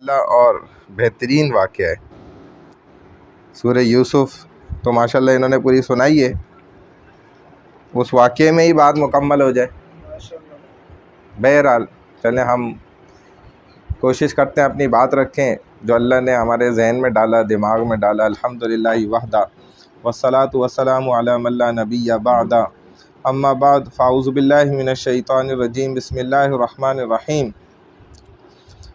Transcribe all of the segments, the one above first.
ماشاءاللہ اور بہترین واقعہ ہے سورہ یوسف، تو ماشاءاللہ انہوں نے پوری سنائی ہے، اس واقعے میں ہی بات مکمل ہو جائے۔ بہرحال چلیں ہم کوشش کرتے ہیں اپنی بات رکھیں جو اللہ نے ہمارے ذہن میں ڈالا، دماغ میں ڈالا۔ الحمدللہ وحدہ والصلاۃ والسلام علی من لا نبی بعد، اما بعد فاعوذ باللہ من الشیطان الرجیم، بسم اللہ الرحمن الرحیم۔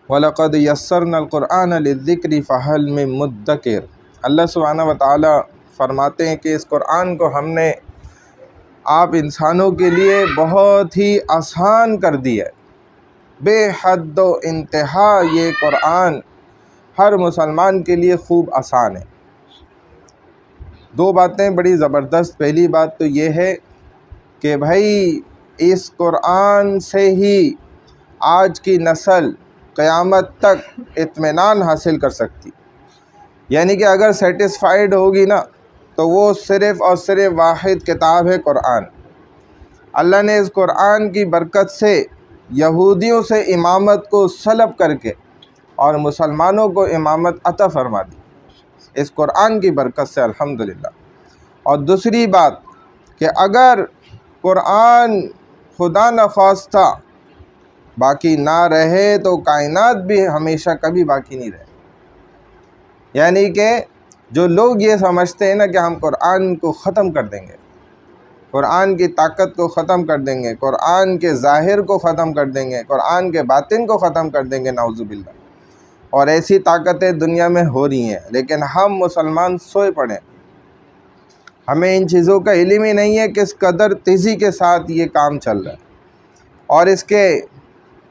وَلَقَدْ يَسَّرْنَا الْقُرْآنَ لِلذِّكْرِ فَهَلْ مِن مُدَّكِرٍ۔ اللہ سبحانہ وتعالیٰ فرماتے ہیں کہ اس قرآن کو ہم نے آپ انسانوں کے لیے بہت ہی آسان کر دیا ہے، بے حد و انتہا یہ قرآن ہر مسلمان کے لیے خوب آسان ہے۔ دو باتیں بڑی زبردست۔ پہلی بات تو یہ ہے کہ بھائی اس قرآن سے ہی آج کی نسل قیامت تک اطمینان حاصل کر سکتی، یعنی کہ اگر سیٹسفائیڈ ہوگی نا تو وہ صرف اور صرف واحد کتاب ہے قرآن۔ اللہ نے اس قرآن کی برکت سے یہودیوں سے امامت کو سلب کر کے اور مسلمانوں کو امامت عطا فرما دی اس قرآن کی برکت سے، الحمدللہ۔ اور دوسری بات کہ اگر قرآن خدا نخواستہ باقی نہ رہے تو کائنات بھی ہمیشہ کبھی باقی نہیں رہے۔ یعنی کہ جو لوگ یہ سمجھتے ہیں نا کہ ہم قرآن کو ختم کر دیں گے، قرآن کی طاقت کو ختم کر دیں گے، قرآن کے ظاہر کو ختم کر دیں گے، قرآن کے باطن کو ختم کر دیں گے، نعوذ باللہ، اور ایسی طاقتیں دنیا میں ہو رہی ہیں، لیکن ہم مسلمان سوئے پڑے، ہمیں ان چیزوں کا علم ہی نہیں ہے کس قدر تیزی کے ساتھ یہ کام چل رہا ہے، اور اس کے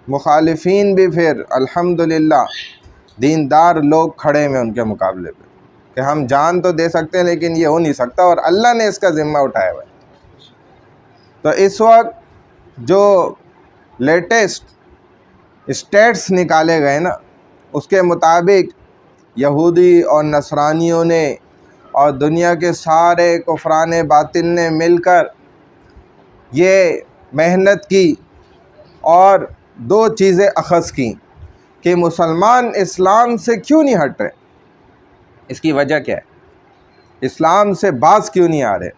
مخالفین بھی پھر الحمدللہ دیندار لوگ کھڑے ہیں ان کے مقابلے پہ کہ ہم جان تو دے سکتے ہیں لیکن یہ ہو نہیں سکتا، اور اللہ نے اس کا ذمہ اٹھایا ہوا ہے۔ تو اس وقت جو لیٹسٹ اسٹیٹس نکالے گئے نا، اس کے مطابق یہودی اور نصرانیوں نے اور دنیا کے سارے کفران باطن نے مل کر یہ محنت کی اور دو چیزیں اخذ کیں کہ مسلمان اسلام سے کیوں نہیں ہٹ رہے، اس کی وجہ کیا ہے، اسلام سے باز کیوں نہیں آ رہے،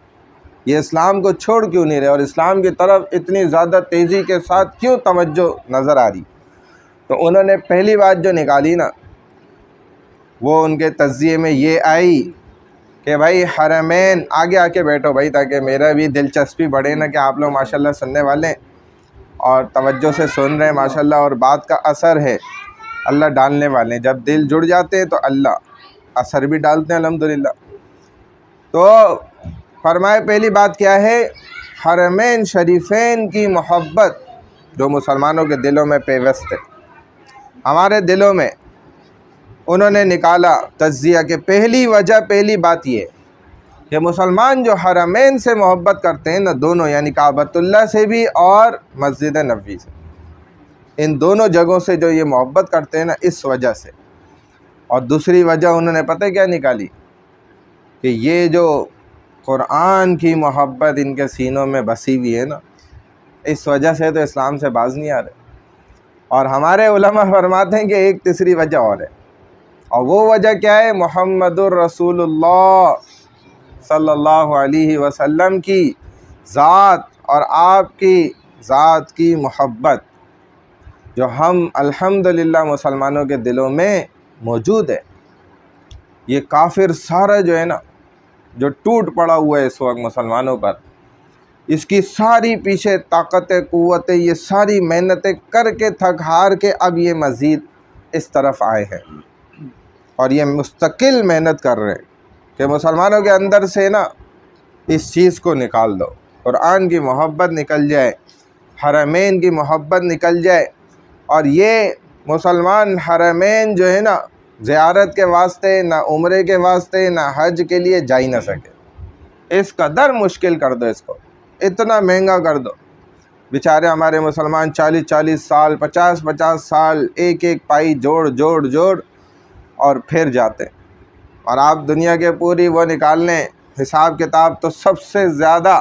یہ اسلام کو چھوڑ کیوں نہیں رہے، اور اسلام کی طرف اتنی زیادہ تیزی کے ساتھ کیوں توجہ نظر آ رہی۔ تو انہوں نے پہلی بات جو نکالی نا وہ ان کے تجزیے میں یہ آئی کہ بھائی حرمین، آگے آ کے بیٹھو بھائی تاکہ میرا بھی دلچسپی بڑھے نا کہ آپ لوگ ماشاءاللہ سننے والے ہیں اور توجہ سے سن رہے ہیں ماشاءاللہ، اور بات کا اثر ہے، اللہ ڈالنے والے ہیں، جب دل جڑ جاتے ہیں تو اللہ اثر بھی ڈالتے ہیں الحمدللہ۔ تو فرمائے پہلی بات کیا ہے، حرمین شریفین کی محبت جو مسلمانوں کے دلوں میں پیوست ہے، ہمارے دلوں میں انہوں نے نکالا تجزیہ کہ پہلی وجہ، پہلی بات یہ کہ مسلمان جو حرمین سے محبت کرتے ہیں نا، دونوں یعنی کعبۃ اللہ سے بھی اور مسجد نبوی سے، ان دونوں جگہوں سے جو یہ محبت کرتے ہیں نا، اس وجہ سے۔ اور دوسری وجہ انہوں نے پتہ کیا نکالی کہ یہ جو قرآن کی محبت ان کے سینوں میں بسی ہوئی ہے نا، اس وجہ سے تو اسلام سے باز نہیں آ رہے۔ اور ہمارے علماء فرماتے ہیں کہ ایک تیسری وجہ اور ہے، اور وہ وجہ کیا ہے، محمد الرسول اللہ صلی اللہ علیہ وسلم کی ذات اور آپ کی ذات کی محبت جو ہم الحمدللہ مسلمانوں کے دلوں میں موجود ہے۔ یہ کافر سارا جو ہے نا، جو ٹوٹ پڑا ہوا ہے اس وقت مسلمانوں پر، اس کی ساری پیچھے طاقتیں، قوتیں، یہ ساری محنتیں کر کے تھک ہار کے اب یہ مزید اس طرف آئے ہیں، اور یہ مستقل محنت کر رہے ہیں کہ مسلمانوں کے اندر سے نا اس چیز کو نکال دو، قرآن کی محبت نکل جائے، حرمین کی محبت نکل جائے، اور یہ مسلمان حرمین جو ہے نا زیارت کے واسطے، نہ عمرے کے واسطے، نہ حج کے لیے جا ہی نہ سکے، اس قدر مشکل کر دو، اس کو اتنا مہنگا کر دو۔ بیچارے ہمارے مسلمان 40 سال، 50 سال ایک ایک پائی جوڑ اور پھر جاتے ہیں، اور آپ دنیا کے پوری وہ نکال لیں حساب کتاب تو سب سے زیادہ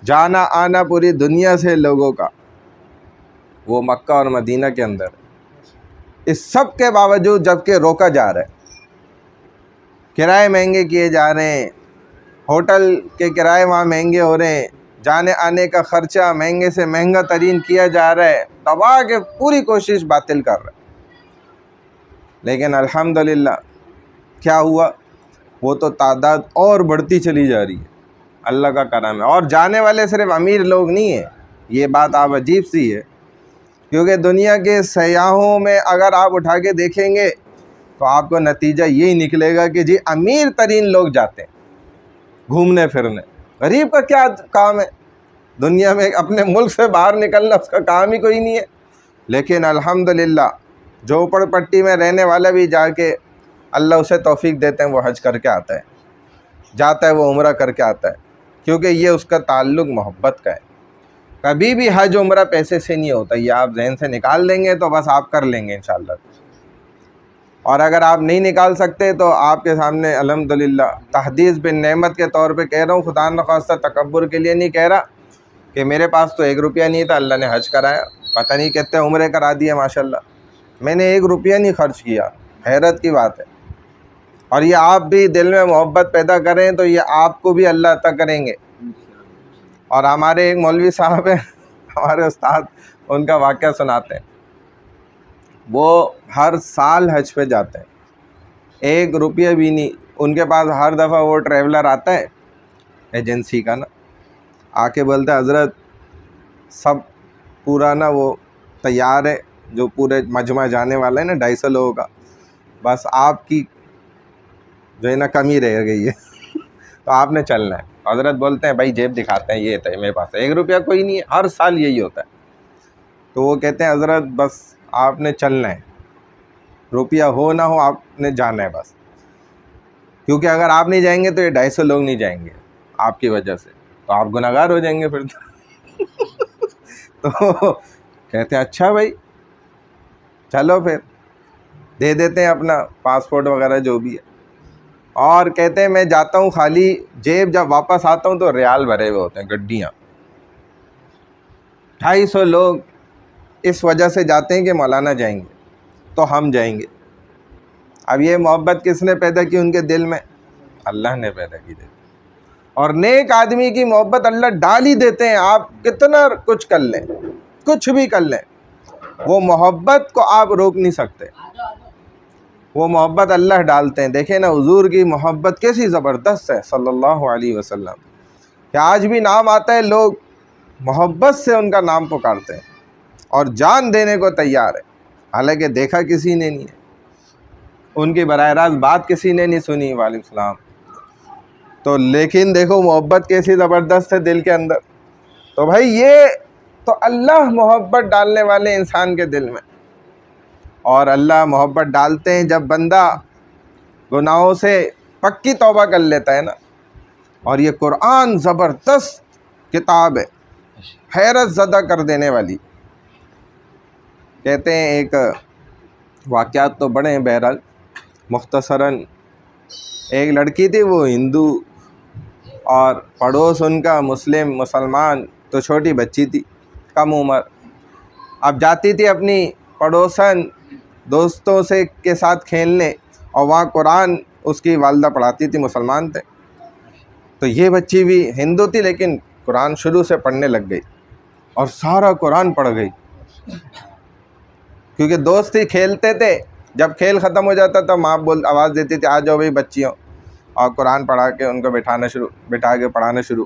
جانا آنا پوری دنیا سے لوگوں کا وہ مکہ اور مدینہ کے اندر، اس سب کے باوجود جب کہ روکا جا رہا ہے، کرائے مہنگے کیے جا رہے ہیں، ہوٹل کے کرائے وہاں مہنگے ہو رہے ہیں، جانے آنے کا خرچہ مہنگے سے مہنگا ترین کیا جا رہا ہے، دبا کے پوری کوشش باطل کر رہا ہے، لیکن الحمدللہ کیا ہوا، وہ تو تعداد اور بڑھتی چلی جا رہی ہے، اللہ کا کرم ہے۔ اور جانے والے صرف امیر لوگ نہیں ہیں، یہ بات آپ عجیب سی ہے، کیونکہ دنیا کے سیاحوں میں اگر آپ اٹھا کے دیکھیں گے تو آپ کو نتیجہ یہی نکلے گا کہ جی امیر ترین لوگ جاتے ہیں گھومنے پھرنے، غریب کا کیا کام ہے دنیا میں، اپنے ملک سے باہر نکلنا اس کا کام ہی کوئی نہیں ہے۔ لیکن الحمدللہ جھوپڑ پٹی میں رہنے والا بھی جا کے اللہ اسے توفیق دیتے ہیں، وہ حج کر کے آتا ہے، جاتا ہے وہ عمرہ کر کے آتا ہے، کیونکہ یہ اس کا تعلق محبت کا ہے۔ کبھی بھی حج عمرہ پیسے سے نہیں ہوتا، یہ آپ ذہن سے نکال دیں گے تو بس آپ کر لیں گے انشاءاللہ۔ اور اگر آپ نہیں نکال سکتے تو آپ کے سامنے الحمدللہ تحدیث بن نعمت کے طور پہ کہہ رہا ہوں، خدا نخواستہ تکبر کے لیے نہیں کہہ رہا، کہ میرے پاس تو 1 روپیہ نہیں تھا، اللہ نے حج کرایا، پتہ نہیں کتنے عمرے کرا دیے ماشاءاللہ، میں نے 1 روپیہ نہیں خرچ کیا، حیرت کی بات ہے۔ اور یہ آپ بھی دل میں محبت پیدا کریں تو یہ آپ کو بھی اللہ عطا کریں گے۔ اور ہمارے ایک مولوی صاحب ہیں، ہمارے استاد، ان کا واقعہ سناتے ہیں، وہ ہر سال حج پہ جاتے ہیں، 1 روپیہ بھی نہیں، ان کے پاس ہر دفعہ وہ ٹریولر آتا ہے ایجنسی کا نا، آ کے بولتا ہے حضرت سب پورا نا وہ تیار ہے، جو پورے مجمع جانے والا ہے نا 250 لوگوں کا، بس آپ کی جو ہے نا کمی رہ گئی ہے تو آپ نے چلنا ہے۔ حضرت بولتے ہیں بھائی جیب دکھاتے ہیں، یہ تھے میرے پاس 1 روپیہ کوئی نہیں ہے، ہر سال یہی ہوتا ہے۔ تو وہ کہتے ہیں حضرت بس آپ نے چلنا ہے، روپیہ ہو نہ ہو آپ نے جانا ہے بس، کیونکہ اگر آپ نہیں جائیں گے تو یہ 250 لوگ نہیں جائیں گے آپ کی وجہ سے، تو آپ گنہگار ہو جائیں گے پھر تو کہتے ہیں اچھا بھائی چلو پھر دے دیتے ہیں اپنا پاسپورٹ وغیرہ جو بھی ہے، اور کہتے ہیں میں جاتا ہوں خالی جیب، جب واپس آتا ہوں تو ریال بھرے ہوئے ہوتے ہیں، گڈیاں، 250 لوگ اس وجہ سے جاتے ہیں کہ مولانا جائیں گے تو ہم جائیں گے۔ اب یہ محبت کس نے پیدا کی ان کے دل میں؟ اللہ نے پیدا کی دل، اور نیک آدمی کی محبت اللہ ڈال ہی دیتے ہیں، آپ کتنا کچھ کر لیں، کچھ بھی کر لیں، وہ محبت کو آپ روک نہیں سکتے، وہ محبت اللہ ڈالتے ہیں۔ دیکھیں نا حضور کی محبت کیسی زبردست ہے صلی اللہ علیہ وسلم، کہ آج بھی نام آتا ہے لوگ محبت سے ان کا نام پکارتے ہیں اور جان دینے کو تیار ہے، حالانکہ دیکھا کسی نے نہیں ہے، ان کی براہ راست بات کسی نے نہیں سنی، وعلیکم السلام، تو لیکن دیکھو محبت کیسی زبردست ہے دل کے اندر۔ تو بھائی یہ تو اللہ محبت ڈالنے والے انسان کے دل میں، اور اللہ محبت ڈالتے ہیں جب بندہ گناہوں سے پکی توبہ کر لیتا ہے نا۔ اور یہ قرآن زبردست کتاب ہے، حیرت زدہ کر دینے والی۔ کہتے ہیں ایک واقعات تو بڑے ہیں، بہرحال مختصراً ایک لڑکی تھی، وہ ہندو، اور پڑوس ان کا مسلمان، تو چھوٹی بچی تھی کم عمر، اب جاتی تھی اپنی پڑوسن دوستوں سے کے ساتھ کھیلنے، اور وہاں قرآن اس کی والدہ پڑھاتی تھی، مسلمان تھے، تو یہ بچی بھی ہندو تھی لیکن قرآن شروع سے پڑھنے لگ گئی اور سارا قرآن پڑھ گئی، کیونکہ دوست ہی کھیلتے تھے، جب کھیل ختم ہو جاتا تھا ماں آواز دیتی تھی آ جاؤ بھائی بچیوں، اور قرآن پڑھا کے ان کو بٹھا کے پڑھانا شروع۔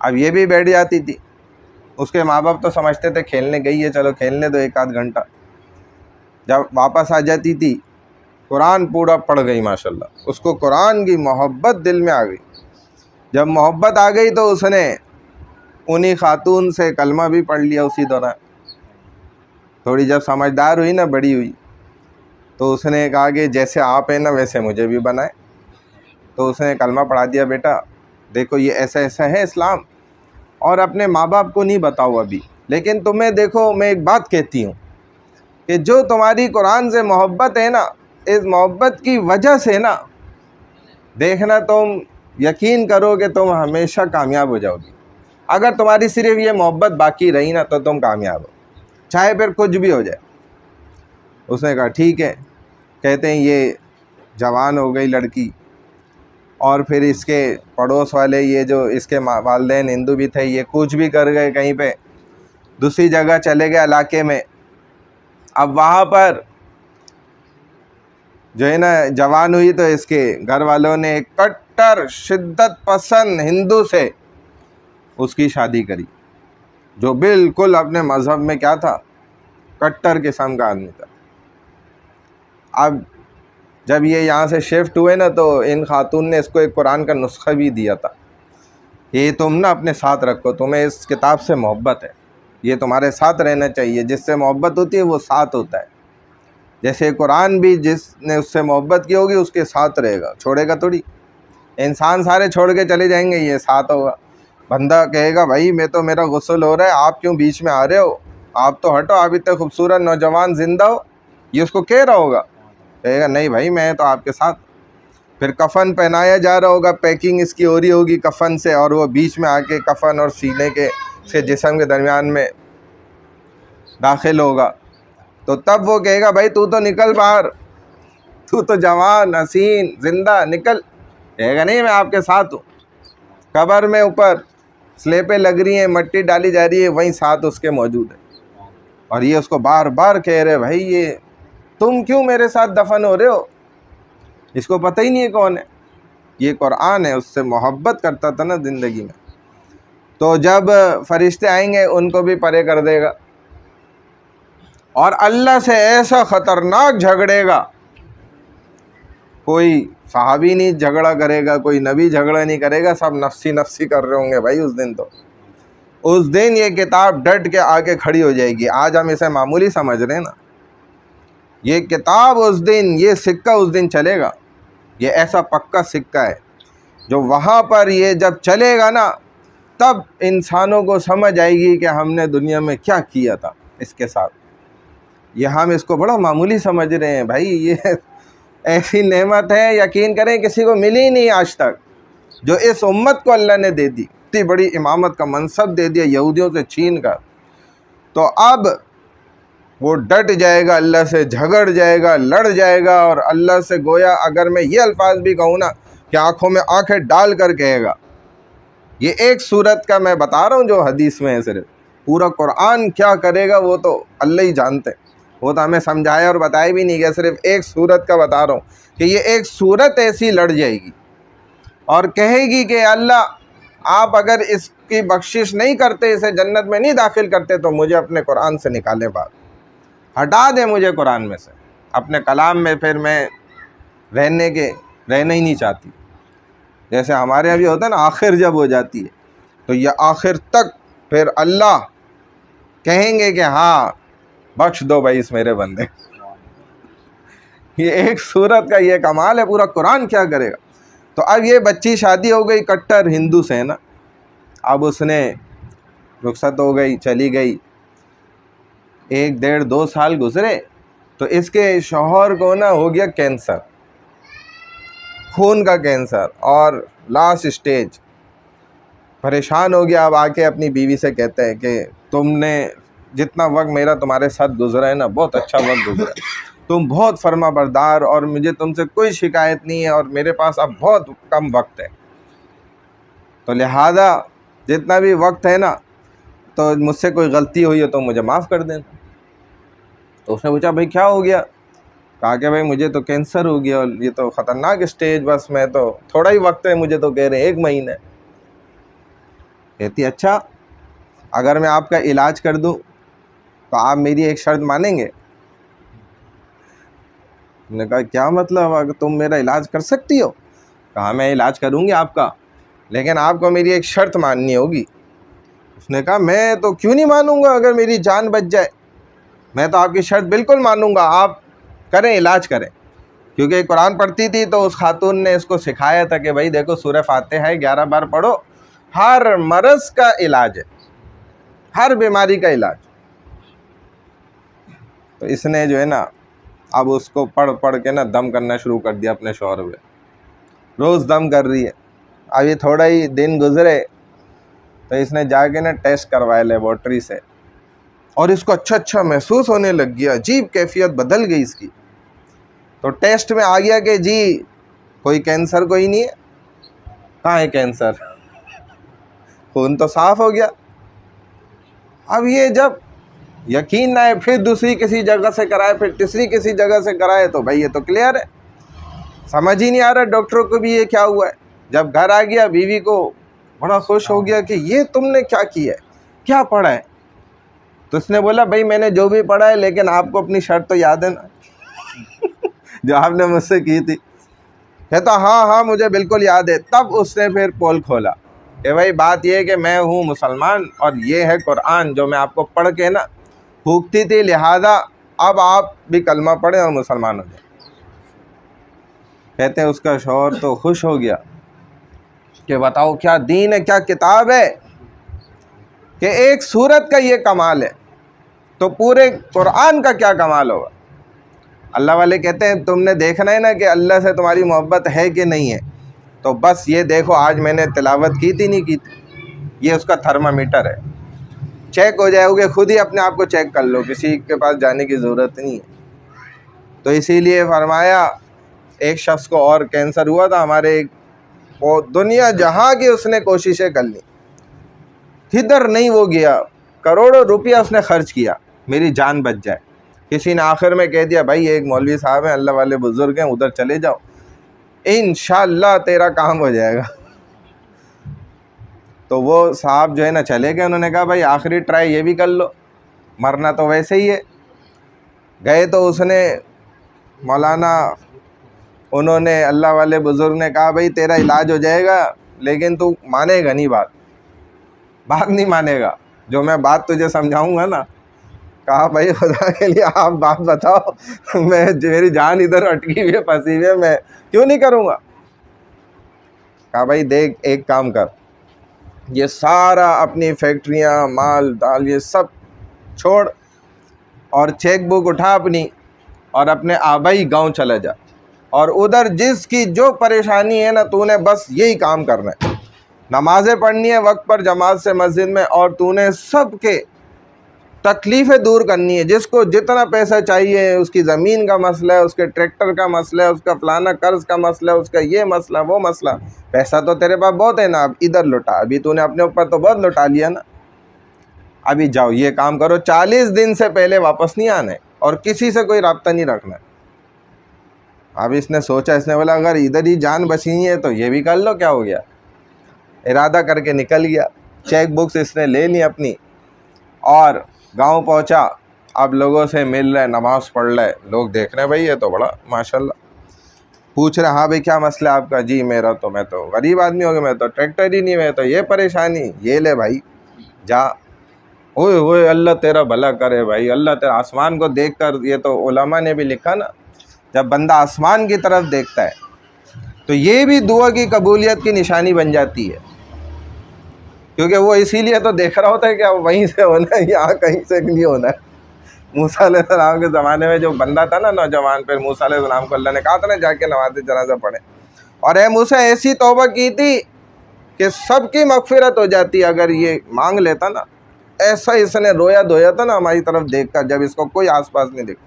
اب یہ بھی بیٹھ جاتی تھی، اس کے ماں باپ تو سمجھتے تھے کھیلنے گئی ہے چلو کھیلنے دو 1 آدھ گھنٹہ، جب واپس آ جاتی تھی قرآن پورا پڑھ گئی ماشاءاللہ، اس کو قرآن کی محبت دل میں آ گئی، جب محبت آ گئی تو اس نے انہی خاتون سے کلمہ بھی پڑھ لیا اسی دوران۔ تھوڑی جب سمجھدار ہوئی نا، بڑی ہوئی، تو اس نے کہا کہ جیسے آپ ہیں نا ویسے مجھے بھی بنائے، تو اس نے کلمہ پڑھا دیا، بیٹا دیکھو یہ ایسا ایسا ہے اسلام، اور اپنے ماں باپ کو نہیں بتاؤ ابھی، لیکن تمہیں دیکھو میں ایک بات کہتی ہوں کہ جو تمہاری قرآن سے محبت ہے نا، اس محبت کی وجہ سے نا دیکھنا تم یقین کرو کہ تم ہمیشہ کامیاب ہو جاؤ گی، اگر تمہاری صرف یہ محبت باقی رہی نا تو تم کامیاب ہو، چاہے پھر کچھ بھی ہو جائے۔ اس نے کہا ٹھیک ہے. کہتے ہیں یہ جوان ہو گئی لڑکی, اور پھر اس کے پڑوس والے یہ جو اس کے والدین ہندو بھی تھے, یہ کوچ بھی کر گئے کہیں پہ دوسری جگہ چلے گئے علاقے میں. اب وہاں پر جو ہے نا جوان ہوئی تو اس کے گھر والوں نے ایک کٹر شدت پسند ہندو سے اس کی شادی کری, جو بالکل اپنے مذہب میں کیا تھا, کٹر قسم کا آدمی تھا. اب جب یہ یہاں سے شفٹ ہوئے نا تو ان خاتون نے اس کو ایک قرآن کا نسخہ بھی دیا تھا, یہ تم نا اپنے ساتھ رکھو, تمہیں اس کتاب سے محبت ہے, یہ تمہارے ساتھ رہنا چاہیے. جس سے محبت ہوتی ہے وہ ساتھ ہوتا ہے. جیسے قرآن بھی جس نے اس سے محبت کی ہوگی اس کے ساتھ رہے گا, چھوڑے گا تھوڑی. انسان سارے چھوڑ کے چلے جائیں گے, یہ ساتھ ہوگا. بندہ کہے گا بھائی میں تو, میرا غسل ہو رہا ہے, آپ کیوں بیچ میں آ رہے ہو, آپ تو ہٹو, آپ اتنے خوبصورت نوجوان زندہ ہو. یہ اس کو کہہ رہا ہوگا, کہے گا نہیں بھائی میں تو آپ کے ساتھ. پھر کفن پہنایا جا رہا ہوگا, پیکنگ اس کی ہو رہی ہوگی کفن سے, اور وہ بیچ میں آ کے کفن اور سینے کے سے جسم کے درمیان میں داخل ہوگا. تو تب وہ کہے گا بھائی تو نکل باہر, تو جوان حسین زندہ نکل. کہے گا نہیں میں آپ کے ساتھ ہوں. قبر میں اوپر سلیپیں لگ رہی ہیں, مٹی ڈالی جا رہی ہے, وہیں ساتھ اس کے موجود ہے. اور یہ اس کو بار بار کہہ رہے بھائی یہ تم کیوں میرے ساتھ دفن ہو رہے ہو. اس کو پتہ ہی نہیں ہے کون ہے. یہ قرآن ہے, اس سے محبت کرتا تھا نا زندگی میں. تو جب فرشتے آئیں گے ان کو بھی پرے کر دے گا, اور اللہ سے ایسا خطرناک جھگڑے گا. کوئی صحابی نہیں جھگڑا کرے گا, کوئی نبی جھگڑا نہیں کرے گا, سب نفسی نفسی کر رہے ہوں گے بھائی اس دن. تو اس دن یہ کتاب ڈٹ کے آ کے کھڑی ہو جائے گی. آج ہم اسے معمولی سمجھ رہے ہیں نا, یہ کتاب اس دن, یہ سکہ اس دن چلے گا. یہ ایسا پکا سکہ ہے جو وہاں پر یہ جب چلے گا نا تب انسانوں کو سمجھ آئے گی کہ ہم نے دنیا میں کیا کیا تھا اس کے ساتھ. یہ ہم اس کو بڑا معمولی سمجھ رہے ہیں بھائی, یہ ایسی نعمت ہے یقین کریں کسی کو ملی نہیں آج تک, جو اس امت کو اللہ نے دے دی. اتنی بڑی امامت کا منصب دے دیا یہودیوں سے چھین کر. تو اب وہ ڈٹ جائے گا, اللہ سے جھگڑ جائے گا, لڑ جائے گا, اور اللہ سے گویا اگر میں یہ الفاظ بھی کہوں نا کہ آنکھوں میں آنکھیں ڈال کر کہے گا. یہ ایک صورت کا میں بتا رہا ہوں جو حدیث میں ہے, صرف پورا قرآن کیا کرے گا وہ تو اللہ ہی جانتے. وہ تو ہمیں سمجھایا اور بتایا بھی نہیں گیا, صرف ایک صورت کا بتا رہا ہوں کہ یہ ایک صورت ایسی لڑ جائے گی اور کہے گی کہ اللہ آپ اگر اس کی بخشش نہیں کرتے, اسے جنت میں نہیں داخل کرتے, تو مجھے اپنے قرآن سے نکالیں باہر, ہٹا دیں مجھے قرآن میں سے. اپنے کلام میں پھر میں رہنا ہی نہیں چاہتی. جیسے ہمارے یہاں بھی ہوتا ہے نا, آخر جب ہو جاتی ہے تو یہ آخر تک پھر اللہ کہیں گے کہ ہاں بخش دو بھائی اس میرے بندے. یہ ایک صورت کا یہ کمال ہے, پورا قرآن کیا کرے گا. تو اب یہ بچی شادی ہو گئی کٹر ہندو سے نا, اب اس نے رخصت ہو گئی چلی گئی. 1-1.5-2 سال گزرے تو اس کے شوہر کو نا ہو گیا کینسر, خون کا کینسر, اور لاسٹ اسٹیج. پریشان ہو گیا. اب آ کے اپنی بیوی سے کہتا ہے کہ تم نے جتنا وقت میرا تمہارے ساتھ گزرا ہے نا بہت اچھا وقت گزرا ہے, تم بہت فرما بردار, اور مجھے تم سے کوئی شکایت نہیں ہے, اور میرے پاس اب بہت کم وقت ہے, تو لہذا جتنا بھی وقت ہے نا تو مجھ سے کوئی غلطی ہوئی ہے تو مجھے معاف کر دینا. تو اس نے پوچھا بھائی کیا ہو گیا. کہا کہ بھائی مجھے تو کینسر ہو گیا, اور یہ تو خطرناک اسٹیج, بس میں تو تھوڑا ہی وقت ہے, مجھے تو کہہ رہے ہیں 1 مہینہ. کہتی اچھا اگر میں آپ کا علاج کر دوں تو آپ میری ایک شرط مانیں گے. میں نے کہا کیا مطلب, اگر تم میرا علاج کر سکتی ہو. کہا میں علاج کروں گی آپ کا, لیکن آپ کو میری ایک شرط ماننی ہوگی. اس نے کہا میں تو کیوں نہیں مانوں گا, اگر میری جان بچ جائے میں تو آپ کی شرط بالکل مانوں گا, آپ کریں علاج کریں. کیونکہ قرآن پڑھتی تھی تو اس خاتون نے اس کو سکھایا تھا کہ بھائی دیکھو سورہ فاتحہ 11 بار پڑھو, ہر مرض کا علاج ہے, ہر بیماری کا علاج. تو اس نے جو ہے نا اب اس کو پڑھ کے نا دم کرنا شروع کر دیا اپنے شوہر پہ, روز دم کر رہی ہے. اب یہ تھوڑا ہی دن گزرے تو اس نے جا کے نا ٹیسٹ کروایا لیبارٹری سے, اور اس کو اچھا اچھا محسوس ہونے لگ گیا, عجیب کیفیت بدل گئی اس کی. تو ٹیسٹ میں آ گیا کہ جی کوئی کینسر کوئی نہیں ہے. کہاں ہے کینسر, خون تو صاف ہو گیا. اب یہ جب یقین نہ ہے, پھر دوسری کسی جگہ سے کرائے, پھر تیسری کسی جگہ سے کرائے, تو بھائی یہ تو کلیئر ہے, سمجھ ہی نہیں آ رہا ڈاکٹروں کو بھی یہ کیا ہوا ہے. جب گھر آ گیا بیوی کو بڑا خوش ہو گیا کہ یہ تم نے کیا کیا ہے, کیا پڑھا ہے. تو اس نے بولا بھائی میں نے جو بھی پڑھا ہے, لیکن آپ کو اپنی شرط تو یاد ہے نا جو آپ نے مجھ سے کی تھی. کہتا ہاں ہاں مجھے بالکل یاد ہے. تب اس نے پھر پول کھولا کہ بھائی بات یہ ہے کہ میں ہوں مسلمان, اور یہ ہے قرآن جو میں آپ کو پڑھ کے نا پھونکتی تھی, لہذا اب آپ بھی کلمہ پڑھیں اور مسلمان ہو جائیں. کہتے ہیں اس کا شوہر تو خوش ہو گیا کہ بتاؤ کیا دین ہے, کیا کتاب ہے, کہ ایک سورت کا یہ کمال ہے تو پورے قرآن کا کیا کمال ہوگا. اللہ والے کہتے ہیں تم نے دیکھنا ہے نا کہ اللہ سے تمہاری محبت ہے کہ نہیں ہے, تو بس یہ دیکھو آج میں نے تلاوت کی تھی نہیں کی تھی. یہ اس کا تھرمامیٹر ہے, چیک ہو جائے گے, خود ہی اپنے آپ کو چیک کر لو, کسی کے پاس جانے کی ضرورت نہیں ہے. تو اسی لیے فرمایا ایک شخص کو اور کینسر ہوا تھا ہمارے ایک, وہ دنیا جہاں کی اس نے کوششیں کر لی, کدھر نہیں وہ گیا, کروڑوں روپیہ اس نے خرچ کیا میری جان بچ جائے. کسی نے آخر میں کہہ دیا بھائی ایک مولوی صاحب ہیں, اللہ والے بزرگ ہیں, ادھر چلے جاؤ, انشاءاللہ تیرا کام ہو جائے گا. تو وہ صاحب جو ہے نا چلے گئے, انہوں نے کہا بھائی آخری ٹرائی یہ بھی کر لو, مرنا تو ویسے ہی ہے. گئے تو اس نے مولانا, انہوں نے اللہ والے بزرگ نے کہا بھائی تیرا علاج ہو جائے گا, لیکن تو مانے گا نہیں, بات نہیں مانے گا, جو میں بات تجھے سمجھاؤں گا نا. کہا بھائی خدا کے لیے آپ بات بتاؤ, میری جان ادھر اٹکی ہوئی ہے, پھنسی ہوئی ہے, میں کیوں نہیں کروں گا. کہا بھائی دیکھ ایک کام کر, یہ سارا اپنی فیکٹریاں مال دال یہ سب چھوڑ, اور چیک بک اٹھا اپنی, اور اپنے آبائی گاؤں چلا جا, اور ادھر جس کی جو پریشانی ہے نا تو نے بس یہی کام کرنا ہے, نمازیں پڑھنی ہے وقت پر جماعت سے مسجد میں, اور تو نے سب کے تکلیفیں دور کرنی ہے. جس کو جتنا پیسہ چاہیے, اس کی زمین کا مسئلہ ہے, اس کے ٹریکٹر کا مسئلہ ہے, اس کا فلانا قرض کا مسئلہ ہے, اس کا یہ مسئلہ وہ مسئلہ. پیسہ تو تیرے پاس بہت ہے نا, اب ادھر لٹا, ابھی تو نے اپنے اوپر تو بہت لٹا لیا نا, ابھی جاؤ یہ کام کرو, 40 دن سے پہلے واپس نہیں آنا ہے, اور کسی سے کوئی رابطہ نہیں رکھنا ہے. اب اس نے سوچا, اس نے بولا اگر ادھر ہی جان بچنی ہے تو یہ بھی کر لو, کیا ہو گیا. ارادہ کر کے نکل گیا, چیک بکس اس نے لے لی اپنی, اور گاؤں پہنچا. اب لوگوں سے مل رہے, نماز پڑھ رہے, لوگ دیکھ رہے ہیں بھائی یہ تو بڑا ماشاءاللہ. پوچھ رہے ہاں بھائی کیا مسئلہ آپ کا. جی میں تو غریب آدمی ہو گیا, میں تو ٹریکٹر ہی نہیں, میں تو یہ پریشانی. یہ لے بھائی جا, اوئے ہوئے اللہ تیرا بھلا کرے بھائی, اللہ تیرا. آسمان کو دیکھ کر, یہ تو علماء نے بھی لکھا نا, جب بندہ آسمان کی طرف دیکھتا ہے تو یہ بھی دعا کی قبولیت کی نشانی بن جاتی ہے, کیونکہ وہ اسی لیے تو دیکھ رہا ہوتا ہے کہ اب وہیں سے ہونا ہے, یہاں کہیں سے نہیں ہونا ہے. موسیٰ علیہ السلام کے زمانے میں جو بندہ تھا نا نوجوان, پھر موسیٰ علیہ السلام کو اللہ نے کہا تھا نا جا کے نماز جنازہ پڑھے, اور اے موسیٰ ایسی توبہ کی تھی کہ سب کی مغفرت ہو جاتی اگر یہ مانگ لیتا نا. ایسا اس نے رویا دھویا تھا نا ہماری طرف دیکھ کر, جب اس کو کوئی آس پاس نہیں دیکھا.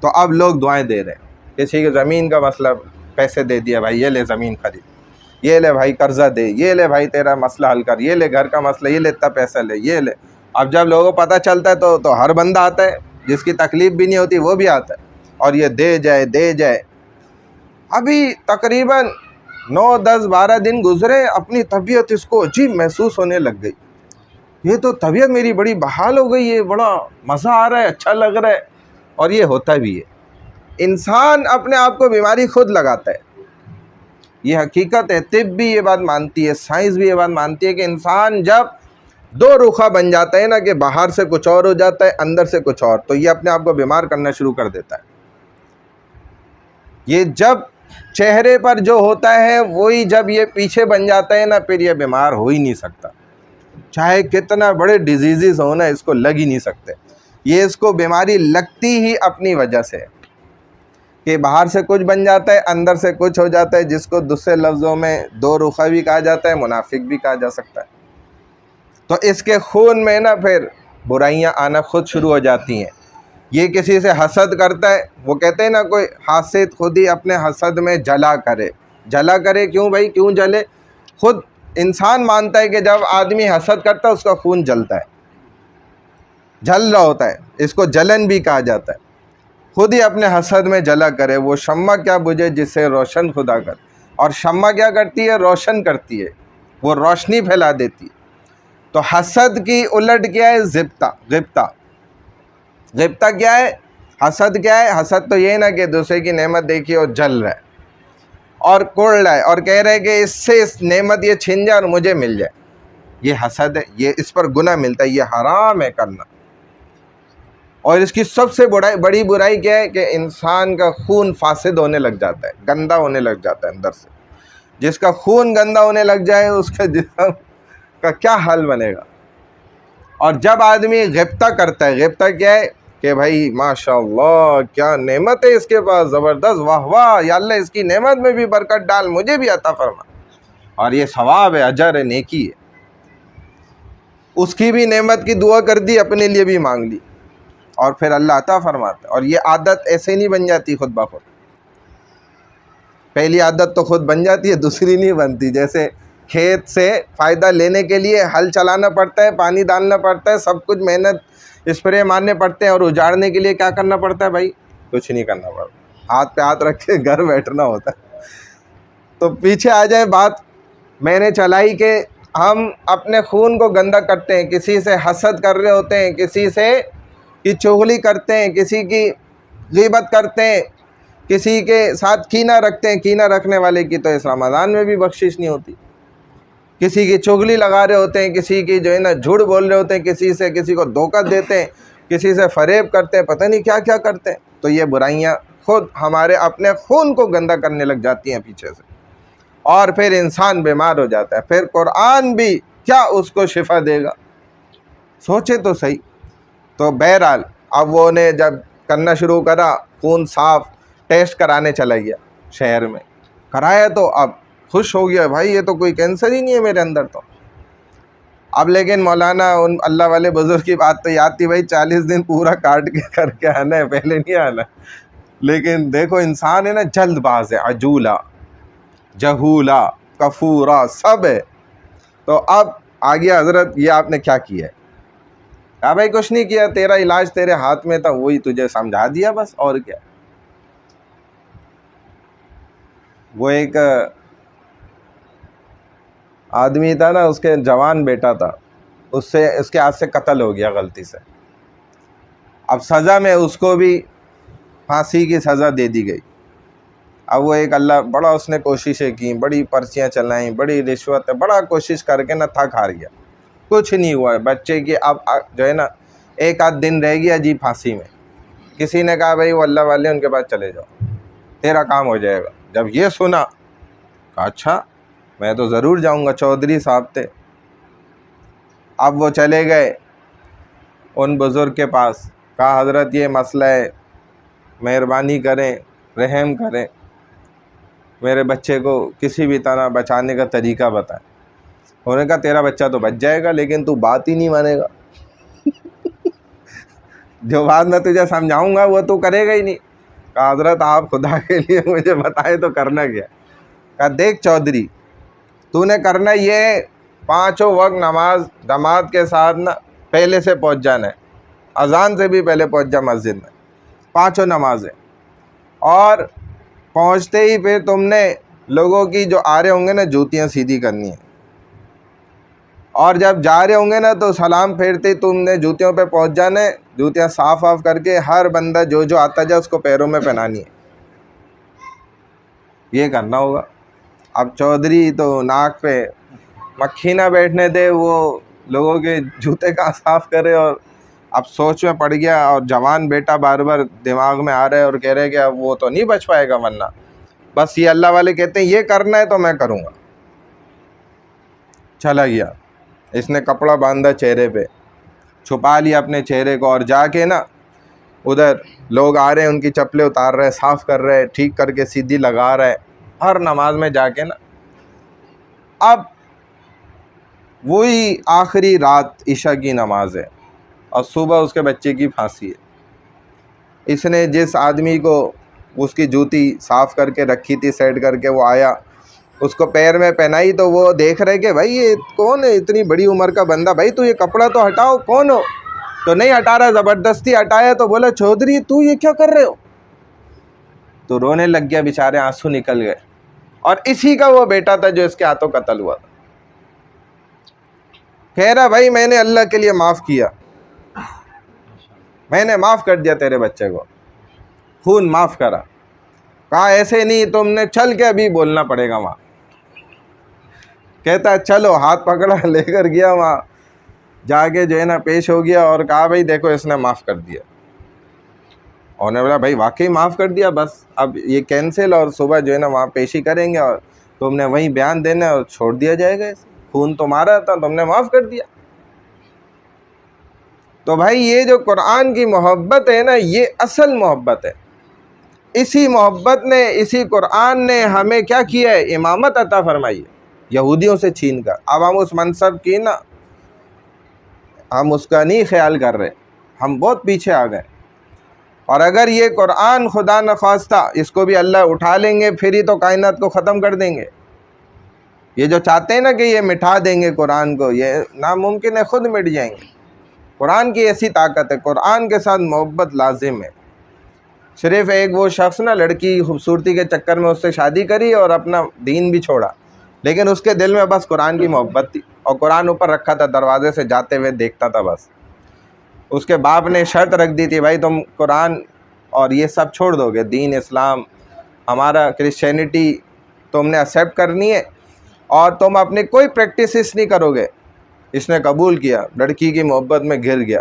تو اب لوگ دعائیں دے رہے ہیں, کسی کی زمین کا مسئلہ, پیسے دے دیا بھائی یہ لے زمین خرید, یہ لے بھائی قرضہ دے, یہ لے بھائی تیرا مسئلہ حل کر, یہ لے گھر کا مسئلہ, یہ لے اتنا پیسہ لے, یہ لے. اب جب لوگوں کو پتہ چلتا ہے تو ہر بندہ آتا ہے, جس کی تکلیف بھی نہیں ہوتی وہ بھی آتا ہے, اور یہ دے جائے. ابھی تقریباً 9 10 12 دن گزرے, اپنی طبیعت اس کو عجیب محسوس ہونے لگ گئی. یہ تو طبیعت میری بڑی بحال ہو گئی ہے, بڑا مزہ آ رہا ہے, اچھا لگ رہا ہے. اور یہ ہوتا بھی ہے, انسان اپنے آپ کو بیماری خود لگاتا ہے, یہ حقیقت ہے. طب بھی یہ بات مانتی ہے, سائنس بھی یہ بات مانتی ہے کہ انسان جب دو رخا بن جاتا ہے نا, کہ باہر سے کچھ اور ہو جاتا ہے, اندر سے کچھ اور, تو یہ اپنے آپ کو بیمار کرنا شروع کر دیتا ہے. یہ جب چہرے پر جو ہوتا ہے وہی جب یہ پیچھے بن جاتا ہے نا, پھر یہ بیمار ہو ہی نہیں سکتا. چاہے کتنا بڑے ڈیزیزز ہونا, اس کو لگ ہی نہیں سکتے. یہ اس کو بیماری لگتی ہی اپنی وجہ سے, کہ باہر سے کچھ بن جاتا ہے, اندر سے کچھ ہو جاتا ہے, جس کو دوسرے لفظوں میں دو رخا بھی کہا جاتا ہے, منافق بھی کہا جا سکتا ہے. تو اس کے خون میں نا پھر برائیاں آنا خود شروع ہو جاتی ہیں. یہ کسی سے حسد کرتا ہے، وہ کہتے ہیں نا کوئی حاسد خود ہی اپنے حسد میں جلا کرے. جلا کرے کیوں بھائی، کیوں جلے؟ خود انسان مانتا ہے کہ جب آدمی حسد کرتا ہے اس کا خون جلتا ہے، جل رہا ہوتا ہے. اس کو جلن بھی کہا جاتا ہے. خود ہی اپنے حسد میں جلا کرے. وہ شمع کیا بجھے جس سے روشن خدا کر. اور شمع کیا کرتی ہے؟ روشن کرتی ہے، وہ روشنی پھیلا دیتی ہے. تو حسد کی الٹ کیا ہے؟ غبطہ. غبطہ کیا ہے؟ حسد کیا ہے؟ حسد تو یہ نا کہ دوسرے کی نعمت دیکھی اور جل رہا ہے اور کوڑ رہا ہے اور کہہ رہے ہیں کہ اس سے اس نعمت یہ چھن جائے اور مجھے مل جائے. یہ حسد ہے، یہ اس پر گناہ ملتا ہے، یہ حرام ہے کرنا. اور اس کی سب سے بڑی برائی کیا ہے کہ انسان کا خون فاسد ہونے لگ جاتا ہے، گندا ہونے لگ جاتا ہے اندر سے. جس کا خون گندا ہونے لگ جائے اس کے جسم کا کیا حال بنے گا. اور جب آدمی غبطہ کرتا ہے، غبطہ کیا ہے کہ بھائی ماشاء اللہ کیا نعمت ہے اس کے پاس، زبردست، واہ واہ یا اللہ اس کی نعمت میں بھی برکت ڈال، مجھے بھی عطا فرما. اور یہ ثواب ہے، اجر ہے، نیکی ہے. اس کی بھی نعمت کی دعا کر دی، اپنے لیے بھی مانگ لی، اور پھر اللہ عطا فرماتا ہے. اور یہ عادت ایسے نہیں بن جاتی خود بخود. پہلی عادت تو خود بن جاتی ہے، دوسری نہیں بنتی. جیسے کھیت سے فائدہ لینے کے لیے ہل چلانا پڑتا ہے، پانی ڈالنا پڑتا ہے، سب کچھ محنت اسپرے مارنے پڑتے ہیں، اور اجاڑنے کے لیے کیا کرنا پڑتا ہے بھائی؟ کچھ نہیں کرنا پڑتا، ہاتھ پہ ہاتھ رکھ کے گھر بیٹھنا ہوتا ہے. تو پیچھے آ جائے بات میں نے چلائی کہ ہم اپنے خون کو گندا کرتے ہیں، کسی سے حسد کر رہے ہوتے ہیں، کسی سے کی چغلی کرتے ہیں، کسی کی غیبت کرتے ہیں، کسی کے ساتھ کینہ رکھتے ہیں. کینہ رکھنے والے کی تو اس رمضان میں بھی بخشش نہیں ہوتی. کسی کی چغلی لگا رہے ہوتے ہیں، کسی کی جو ہے نا جھوٹ بول رہے ہوتے ہیں، کسی کو دھوکہ دیتے ہیں، کسی سے فریب کرتے ہیں، پتہ نہیں کیا کیا کرتے ہیں. تو یہ برائیاں خود ہمارے اپنے خون کو گندا کرنے لگ جاتی ہیں پیچھے سے، اور پھر انسان بیمار ہو جاتا ہے. پھر قرآن بھی کیا اس کو شفا دے گا؟ سوچے تو صحیح. تو بہرحال اب وہ نے جب کرنا شروع کرا، خون صاف ٹیسٹ کرانے چلا گیا شہر میں. کرایا تو اب خوش ہو گیا، بھائی یہ تو کوئی کینسر ہی نہیں ہے میرے اندر تو. اب لیکن مولانا ان اللہ والے بزرگ کی بات تو یاد تھی، بھائی 40 دن پورا کاٹ کے کر کے آنا ہے، پہلے نہیں آنا. لیکن دیکھو انسان ہے نا، جلد باز ہے، عجولا، جہولا، کفورا، سب ہے. تو اب آگیا حضرت یہ آپ نے کیا کیا ہے؟ کہا بھائی کچھ نہیں کیا، تیرا علاج تیرے ہاتھ میں تھا، وہی تجھے سمجھا دیا بس، اور کیا. وہ ایک آدمی تھا نا، اس کے جوان بیٹا تھا، اس کے ہاتھ سے قتل ہو گیا غلطی سے. اب سزا میں اس کو بھی پھانسی کی سزا دے دی گئی. اب وہ ایک اللہ بڑا اس نے کوششیں کی، بڑی پرچیاں چلائیں، بڑی رشوت، بڑا کوشش کر کے نا تھک ہار گیا، کچھ نہیں ہوا بچے کی. اب جو ہے نا ایک آدھ دن رہ گیا جی پھانسی میں. کسی نے کہا بھائی وہ اللہ والے ان کے پاس چلے جاؤ، تیرا کام ہو جائے گا. جب یہ سنا کہا اچھا میں تو ضرور جاؤں گا. چودھری صاحب تھے. اب وہ چلے گئے ان بزرگ کے پاس، کہا حضرت یہ مسئلہ ہے، مہربانی کریں، رحم کریں، میرے بچے کو کسی بھی طرح بچانے کا طریقہ بتائیں. انہوں نے کہا تیرا بچہ تو بچ جائے گا لیکن تو بات ہی نہیں مانے گا. جو بات میں تجھے سمجھاؤں گا وہ تو کرے گا ہی نہیں. کہا حضرت آپ خدا کے لیے مجھے بتائے تو کرنا کیا. کہا دیکھ چودھری، تو نے کرنا یہ 5 وقت نماز جماعت کے ساتھ نا پہلے سے پہنچ جانا ہے، اذان سے بھی پہلے پہنچ جا مسجد میں، 5 نمازیں. اور پہنچتے ہی پھر تم نے لوگوں کی جو آ رہے ہوں گے نا جوتیاں سیدھی کرنی ہیں، اور جب جا رہے ہوں گے نا تو سلام پھیرتے ہی تم نے جوتیوں پہ پہنچ جانا ہے، جوتیاں صاف کر کے ہر بندہ جو آتا جائے اس کو پیروں میں پہنانی ہے. یہ کرنا ہوگا. اب چودھری تو ناک پہ مکھی نہ بیٹھنے دے، وہ لوگوں کے جوتے کہاں صاف کرے. اور اب سوچ میں پڑ گیا، اور جوان بیٹا بار بار دماغ میں آ رہا ہے اور کہہ رہے کہ اب وہ تو نہیں بچ پائے گا، ورنہ بس یہ اللہ والے کہتے ہیں یہ کرنا ہے تو میں کروں گا. چلا گیا. اس نے کپڑا باندھا چہرے پہ، چھپا لیا اپنے چہرے کو، اور جا کے نا ادھر لوگ آ رہے ہیں ان کی چپلیں اتار رہے، صاف کر رہے، ٹھیک کر کے سیدھی لگا رہے ہر نماز میں جا کے نا. اب وہی آخری رات عشاء کی نماز ہے، اور صبح اس کے بچے کی پھانسی ہے۔ اس نے جس آدمی کو اس کی جوتی صاف کر کے رکھی تھی سیٹ کر کے، وہ آیا اس کو پیر میں پہنائی تو وہ دیکھ رہے کہ بھائی یہ کون ہے، اتنی بڑی عمر کا بندہ، بھائی تو یہ کپڑا تو ہٹاؤ، کون ہو؟ تو نہیں ہٹا رہا، زبردستی ہٹایا تو بولا چودھری تو یہ کیا کر رہے ہو؟ تو رونے لگ گیا بیچارے، آنسو نکل گئے۔ اور اسی کا وہ بیٹا تھا جو اس کے ہاتھوں قتل ہوا تھا۔ کہہ رہا بھائی میں نے اللہ کے لیے معاف کیا، میں نے معاف کر دیا تیرے بچے کو، خون معاف کرا۔ کہا ایسے نہیں، تم نے چل کے ابھی بولنا پڑے گا وہاں۔ کہتا ہے چلو، ہاتھ پکڑا، لے کر گیا وہاں، جا کے جو ہے نا پیش ہو گیا اور کہا بھائی دیکھو اس نے معاف کر دیا۔ اور نے بولا بھائی واقعی معاف کر دیا، بس اب یہ کینسل، اور صبح جو ہے نا وہاں پیشی کریں گے اور تم نے وہیں بیان دینا اور چھوڑ دیا جائے گا، خون تمہارا تھا، تم نے معاف کر دیا۔ تو بھائی یہ جو قرآن کی محبت ہے نا، یہ اصل محبت ہے۔ اسی محبت نے، اسی قرآن نے ہمیں کیا کیا ہے؟ امامت عطا فرمائی ہے یہودیوں سے چھین کر۔ اب ہم اس منصب کی نا، ہم اس کا نہیں خیال کر رہے، ہم بہت پیچھے آ گئے۔ اور اگر یہ قرآن خدا نخواستہ اس کو بھی اللہ اٹھا لیں گے، پھر ہی تو کائنات کو ختم کر دیں گے۔ یہ جو چاہتے ہیں نا کہ یہ مٹھا دیں گے قرآن کو، یہ ناممکن ہے، خود مٹ جائیں گے۔ قرآن کی ایسی طاقت ہے، قرآن کے ساتھ محبت لازم ہے۔ صرف ایک وہ شخص نا لڑکی خوبصورتی کے چکر میں اس سے شادی کری اور اپنا دین بھی چھوڑا، لیکن اس کے دل میں بس قرآن کی محبت تھی، اور قرآن اوپر رکھا تھا، دروازے سے جاتے ہوئے دیکھتا تھا بس۔ اس کے باپ نے شرط رکھ دی تھی بھائی تم قرآن اور یہ سب چھوڑ دو گے، دین اسلام ہمارا کرسچینٹی تم نے ایکسیپٹ کرنی ہے، اور تم اپنی کوئی پریکٹسز نہیں کرو گے۔ اس نے قبول کیا، لڑکی کی محبت میں گر گیا،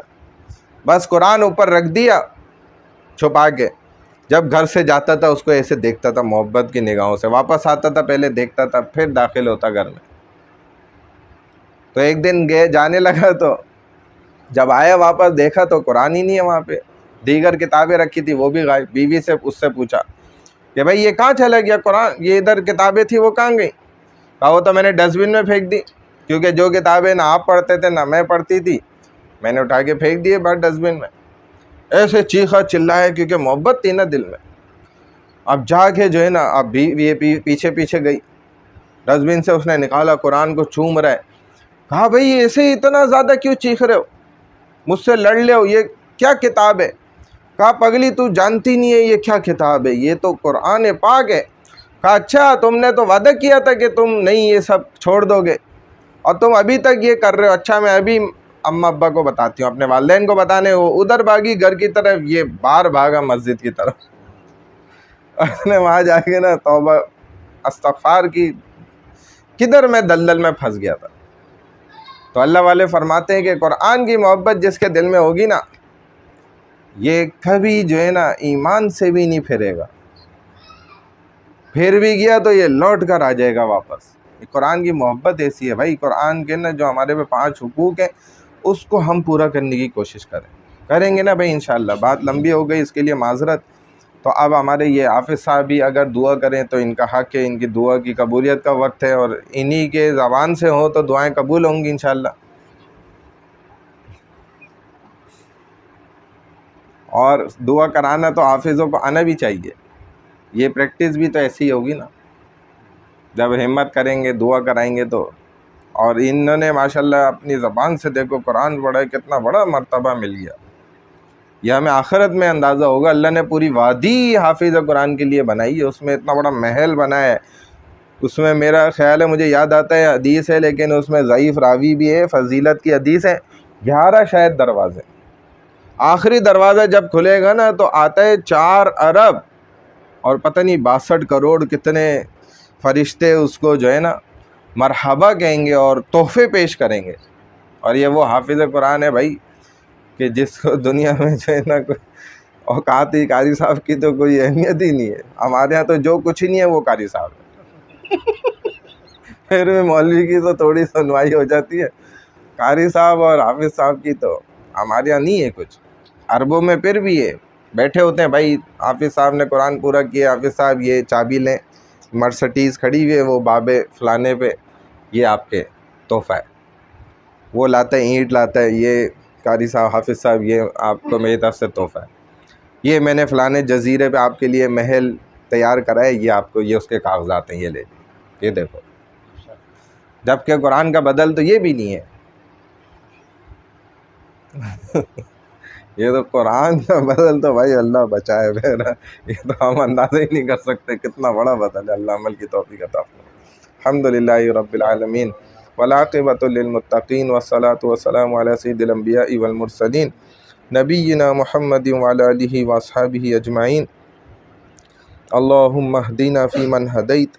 بس قرآن اوپر رکھ دیا چھپا کے۔ جب گھر سے جاتا تھا اس کو ایسے دیکھتا تھا محبت کی نگاہوں سے، واپس آتا تھا پہلے دیکھتا تھا، پھر داخل ہوتا گھر میں۔ تو ایک دن جانے لگا تو جب آیا واپس دیکھا تو قرآن ہی نہیں ہے وہاں پہ، دیگر کتابیں رکھی تھی وہ بھی غائب۔ بیوی سے اس سے پوچھا کہ بھائی یہ کہاں چلا گیا قرآن، یہ ادھر کتابیں تھی وہ کہاں گئیں؟ کہا وہ تو میں نے ڈسٹ بن میں پھینک دی، کیونکہ جو کتابیں نہ آپ پڑھتے تھے نہ میں پڑھتی تھی، میں نے اٹھا کے پھینک دیے باہر ڈسٹ بن میں۔ ایسے چیخا چلایا کیونکہ محبت تھی نا دل میں۔ اب جا کے جو ہے نا، اب بھی یہ پیچھے پیچھے گئی، ڈسٹ بن سے اس نے نکالا، قرآن کو چوم رہا ہے۔ کہا بھئی ایسے اتنا زیادہ کیوں چیخ رہے ہو، مجھ سے لڑ لے ہو، یہ کیا کتاب ہے؟ کہا پگلی تو جانتی نہیں ہے یہ کیا کتاب ہے، یہ تو قرآن پاک ہے۔ کہا اچھا تم نے تو وعدہ کیا تھا کہ تم نہیں یہ سب چھوڑ دو گے، اور تم ابھی تک یہ کر رہے ہو۔ اچھا میں ابھی اماں ابا کو بتاتی ہوں، اپنے والدین کو بتانے، وہ ادھر بھاگی گھر کی طرف، یہ باہر بھاگا مسجد کی طرف۔ اس نے وہاں جا کے نا توبہ استغفار کی، کدھر میں دلدل میں پھنس گیا تھا۔ تو اللہ والے فرماتے ہیں کہ قرآن کی محبت جس کے دل میں ہوگی نا، یہ کبھی جو ہے نا ایمان سے بھی نہیں پھرے گا، پھر بھی گیا تو یہ لوٹ کر آ جائے گا واپس۔ قرآن کی محبت ایسی ہے بھائی، قرآن کے نا جو ہمارے پہ 5 حقوق ہیں اس کو ہم پورا کرنے کی کوشش کریں گے نا بھائی انشاءاللہ۔ بات لمبی ہو گئی، اس کے لیے معذرت۔ تو اب ہمارے یہ حافظ صاحب بھی اگر دعا کریں تو ان کا حق ہے، ان کی دعا کی قبولیت کا وقت ہے، اور انہی کے زبان سے ہوں تو دعائیں قبول ہوں گی انشاءاللہ۔ اور دعا کرانا تو حافظوں کو آنا بھی چاہیے، یہ پریکٹس بھی تو ایسی ہوگی نا، جب ہمت کریں گے دعا کرائیں گے تو۔ اور انہوں نے ماشاءاللہ اپنی زبان سے دیکھو قرآن پڑھا ہے، کتنا بڑا مرتبہ مل گیا، یہ ہمیں آخرت میں اندازہ ہوگا۔ اللہ نے پوری وادی حافظ قرآن کے لیے بنائی ہے، اس میں اتنا بڑا محل بنایا ہے، اس میں میرا خیال ہے، مجھے یاد آتا ہے حدیث ہے لیکن اس میں ضعیف راوی بھی ہے، فضیلت کی حدیث ہے، 11 شاید دروازے۔ آخری دروازہ جب کھلے گا نا تو آتا ہے 4 ارب اور پتہ نہیں 62 کروڑ کتنے فرشتے اس کو جو ہے نا مرحبا کہیں گے اور تحفے پیش کریں گے۔ اور یہ وہ حافظ قرآن ہے بھائی کہ جس کو دنیا میں جو ہے نا کوئی اوقات ہی، قاری صاحب کی تو کوئی اہمیت ہی نہیں ہے۔ ہمارے ہاں تو جو کچھ ہی نہیں ہے وہ قاری صاحب ہے، پھر میں مولوی کی تو تھوڑی سنوائی ہو جاتی ہے، قاری صاحب اور حافظ صاحب کی تو ہمارے ہاں نہیں ہے کچھ، عربوں میں پھر بھی ہے، بیٹھے ہوتے ہیں بھائی حافظ صاحب نے قرآن پورا کیا، حافظ صاحب یہ چابی لیں، مرسٹیز کھڑی ہوئی ہے وہ بابے فلانے پہ، یہ آپ کے تحفہ ہے، وہ لاتا ہے اینٹ لاتا ہے، یہ قاری صاحب، حافظ صاحب، یہ آپ کو میری طرف سے تحفہ ہے، یہ میں نے فلانے جزیرے پہ آپ کے لیے محل تیار کرا ہے، یہ آپ کو، یہ اس کے کاغذات ہیں، یہ لے یہ دیکھو۔ جبکہ قرآن کا بدل تو یہ بھی نہیں ہے یہ تو قرآن کا بدل تو بھائی اللہ بچائے میرا، یہ تو ہم اندازہ ہی نہیں کر سکتے کتنا بڑا بدل ہے۔ اللہ عمل کی توفیق عطا فرمائے۔ الحمدللہ رب العالمین والعاقبۃ للمتقین والصلاۃ والسلام علی سید الانبیاء والمرسلین نبینا محمد وعلی آلہ واصحابہ اجمعین۔ اللہم اہدنا فیمن ہدیت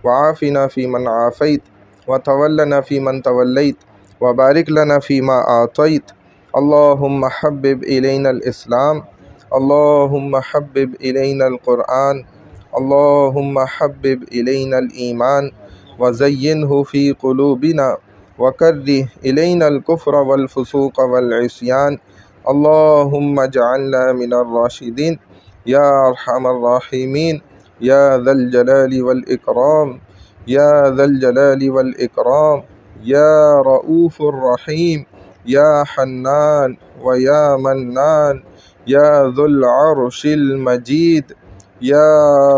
وعافنا فیمن عافیت وتولنا فیمن تولیت وبارک لنا فیما اعطیت۔ اللہم حبب الینا الاسلام، اللہم حبب الینا القرآن، اللہم حبب الینا الایمان وزینہ فی قلوبنا وکرہ الینا الکفر والفسوق والعصیان، اللہم اجعلنا من الراشدین یا ارحم الراحمین یا ذا الجلال والاکرام یا ذا الجلال والاکرام یا رؤوف الرحیم یا حنان و یا منان یا ذو العرش المجید یا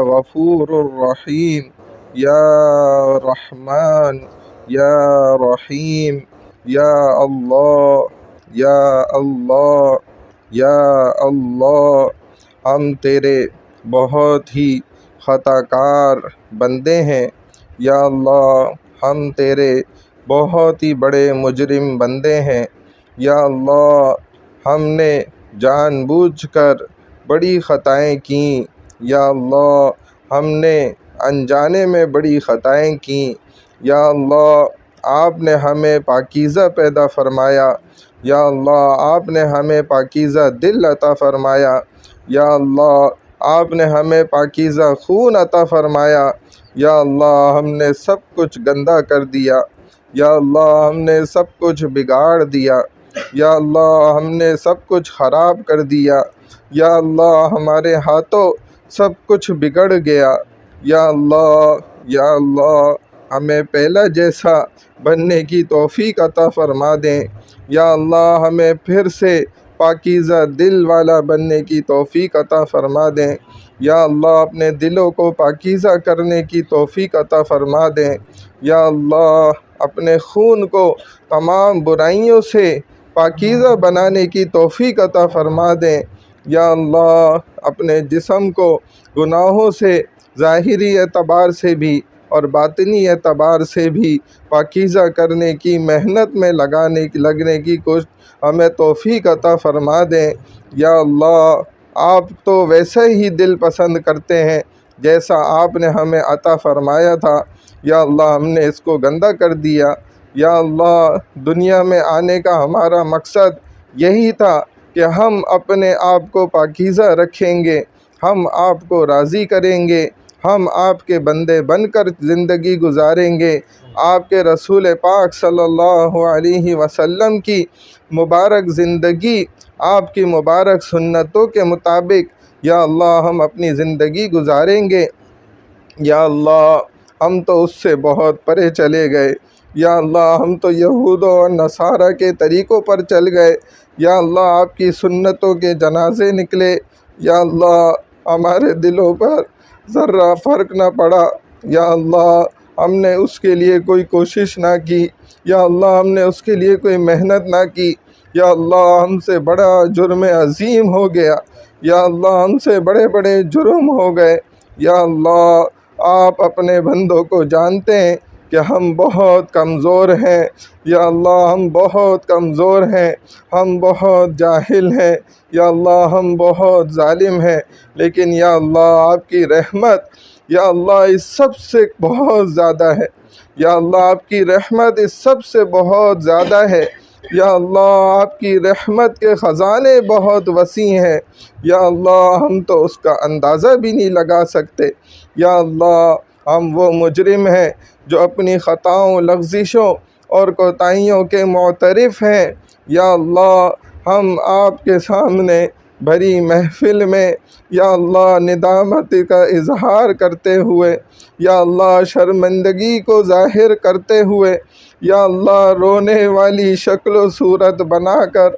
غفور الرحیم یا رحمان یا رحیم یا اللہ یا اللہ یا اللہ۔ ہم تیرے بہت ہی خطا کار بندے ہیں یا اللہ، ہم تیرے بہت ہی بڑے مجرم بندے ہیں یا اللہ، ہم نے جان بوجھ کر بڑی خطائیں کیں یا اللہ، ہم نے انجانے میں بڑی خطائیں کیں یا اللہ۔ آپ نے ہمیں پاکیزہ پیدا فرمایا یا اللہ، آپ نے ہمیں پاکیزہ دل عطا فرمایا یا اللہ، آپ نے ہمیں پاکیزہ خون عطا فرمایا یا اللہ، ہم نے سب کچھ گندا کر دیا یا اللہ، ہم نے سب کچھ بگاڑ دیا یا اللہ، ہم نے سب کچھ خراب کر دیا یا اللہ، ہمارے ہاتھوں سب کچھ بگڑ گیا یا اللہ۔ یا اللہ، ہمیں پہلا جیسا بننے کی توفیق عطا فرما دیں یا اللہ، ہمیں پھر سے پاکیزہ دل والا بننے کی توفیق عطا فرما دیں یا اللہ، اپنے دلوں کو پاکیزہ کرنے کی توفیق عطا فرما دیں یا اللہ، اپنے خون کو تمام برائیوں سے پاکیزہ بنانے کی توفیق عطا فرما دیں یا اللہ، اپنے جسم کو گناہوں سے ظاہری اعتبار سے بھی اور باطنی اعتبار سے بھی پاکیزہ کرنے کی محنت میں لگنے کی ہمیں توفیق عطا فرما دیں یا اللہ۔ آپ تو ویسے ہی دل پسند کرتے ہیں جیسا آپ نے ہمیں عطا فرمایا تھا یا اللہ، ہم نے اس کو گندا کر دیا یا اللہ۔ دنیا میں آنے کا ہمارا مقصد یہی تھا کہ ہم اپنے آپ کو پاکیزہ رکھیں گے، ہم آپ کو راضی کریں گے، ہم آپ کے بندے بن کر زندگی گزاریں گے، آپ کے رسول پاک صلی اللہ علیہ وسلم کی مبارک زندگی، آپ کی مبارک سنتوں کے مطابق یا اللہ ہم اپنی زندگی گزاریں گے یا اللہ۔ ہم تو اس سے بہت پرے چلے گئے یا اللہ، ہم تو یہود و نصارہ کے طریقوں پر چل گئے یا اللہ، آپ کی سنتوں کے جنازے نکلے یا اللہ، ہمارے دلوں پر ذرہ فرق نہ پڑا یا اللہ، ہم نے اس کے لیے کوئی کوشش نہ کی یا اللہ، ہم نے اس کے لیے کوئی محنت نہ کی یا اللہ، ہم سے بڑا جرم عظیم ہو گیا یا اللہ، ہم سے بڑے بڑے جرم ہو گئے یا اللہ۔ آپ اپنے بندوں کو جانتے ہیں کہ ہم بہت کمزور ہیں یا اللہ، ہم بہت کمزور ہیں، ہم بہت جاہل ہیں یا اللہ، ہم بہت ظالم ہیں، لیکن یا اللہ آپ کی رحمت یا اللہ اس سب سے بہت زیادہ ہے یا اللہ، آپ کی رحمت اس سب سے بہت زیادہ ہے یا اللہ، آپ کی رحمت کے خزانے بہت وسیع ہیں یا اللہ، ہم تو اس کا اندازہ بھی نہیں لگا سکتے یا اللہ۔ ہم وہ مجرم ہیں جو اپنی خطاؤں، لغزشوں اور کوتاہیوں کے معترف ہیں یا اللہ۔ ہم آپ کے سامنے بھری محفل میں یا اللہ ندامت کا اظہار کرتے ہوئے، یا اللہ شرمندگی کو ظاہر کرتے ہوئے، یا اللہ رونے والی شکل و صورت بنا کر،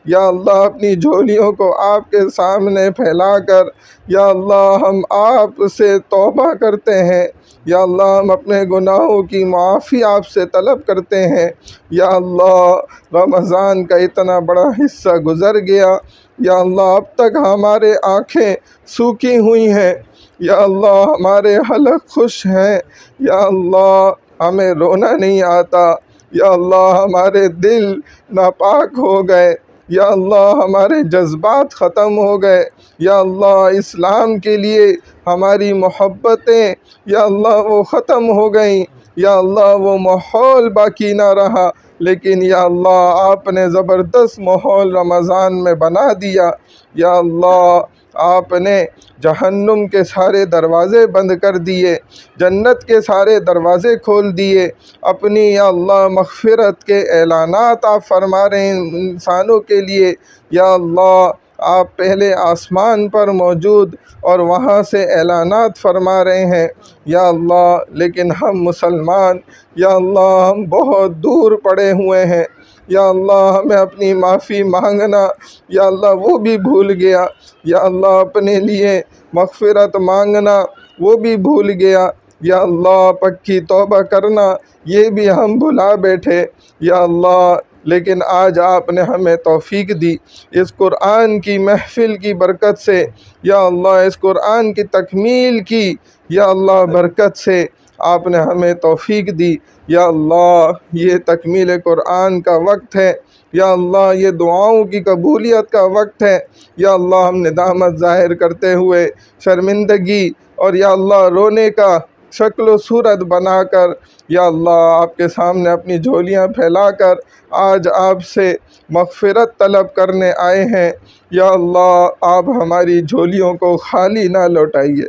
یا اللہ اپنی جھولیوں کو آپ کے سامنے پھیلا کر، یا اللہ ہم آپ سے توبہ کرتے ہیں، یا اللہ ہم اپنے گناہوں کی معافی آپ سے طلب کرتے ہیں۔ یا اللہ رمضان کا اتنا بڑا حصہ گزر گیا، یا اللہ اب تک ہمارے آنکھیں سوکھی ہوئی ہیں، یا اللہ ہمارے حلق خوش ہیں، یا اللہ ہمیں رونا نہیں آتا، یا اللہ ہمارے دل ناپاک ہو گئے، یا اللہ ہمارے جذبات ختم ہو گئے، یا اللہ اسلام کے لیے ہماری محبتیں یا اللہ وہ ختم ہو گئیں، یا اللہ وہ ماحول باقی نہ رہا، لیکن یا اللہ آپ نے زبردست ماحول رمضان میں بنا دیا۔ یا اللہ آپ نے جہنم کے سارے دروازے بند کر دیے، جنت کے سارے دروازے کھول دیے، اپنی یا اللہ مغفرت کے اعلانات آپ فرما رہے ہیں انسانوں کے لیے۔ یا اللہ آپ پہلے آسمان پر موجود اور وہاں سے اعلانات فرما رہے ہیں، یا اللہ لیکن ہم مسلمان یا اللہ ہم بہت دور پڑے ہوئے ہیں، یا اللہ ہمیں اپنی معافی مانگنا یا اللہ وہ بھی بھول گیا، یا اللہ اپنے لیے مغفرت مانگنا وہ بھی بھول گیا، یا اللہ پکی توبہ کرنا یہ بھی ہم بھلا بیٹھے، یا اللہ لیکن آج آپ نے ہمیں توفیق دی اس قرآن کی محفل کی برکت سے، یا اللہ اس قرآن کی تکمیل کی یا اللہ برکت سے آپ نے ہمیں توفیق دی۔ یا اللہ یہ تکمیل قرآن کا وقت ہے، یا اللہ یہ دعاؤں کی قبولیت کا وقت ہے، یا اللہ ہم ندامت ظاہر کرتے ہوئے شرمندگی اور یا اللہ رونے کا شکل و صورت بنا کر یا اللہ آپ کے سامنے اپنی جھولیاں پھیلا کر آج آپ سے مغفرت طلب کرنے آئے ہیں۔ یا اللہ آپ ہماری جھولیوں کو خالی نہ لوٹائیے،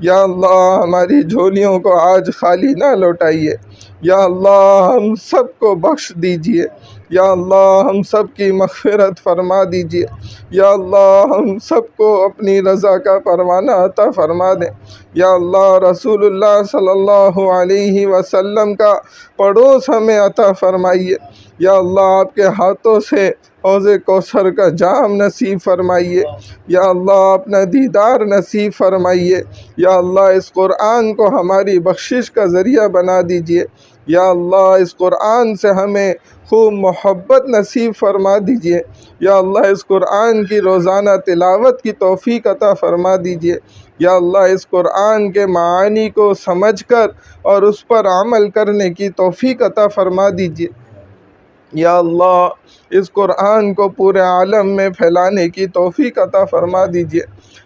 یا اللہ ہماری جھولیوں کو آج خالی نہ لوٹائیے، یا اللہ ہم سب کو بخش دیجئے، یا اللہ ہم سب کی مغفرت فرما دیجئے، یا اللہ ہم سب کو اپنی رضا کا پروانہ عطا فرما دیں، یا اللہ رسول اللہ صلی اللہ علیہ وسلم کا پڑوس ہمیں عطا فرمائیے، یا اللہ آپ کے ہاتھوں سے حوض کوثر کا جام نصیب فرمائیے، یا اللہ اپنا دیدار نصیب فرمائیے، یا اللہ اس قرآن کو ہماری بخشش کا ذریعہ بنا دیجئے، یا اللہ اس قرآن سے ہمیں خوب محبت نصیب فرما دیجئے، یا اللہ اس قرآن کی روزانہ تلاوت کی توفیق عطا فرما دیجئے، یا اللہ اس قرآن کے معانی کو سمجھ کر اور اس پر عمل کرنے کی توفیق عطا فرما دیجئے، یا اللہ اس قرآن کو پورے عالم میں پھیلانے کی توفیق عطا فرما دیجئے،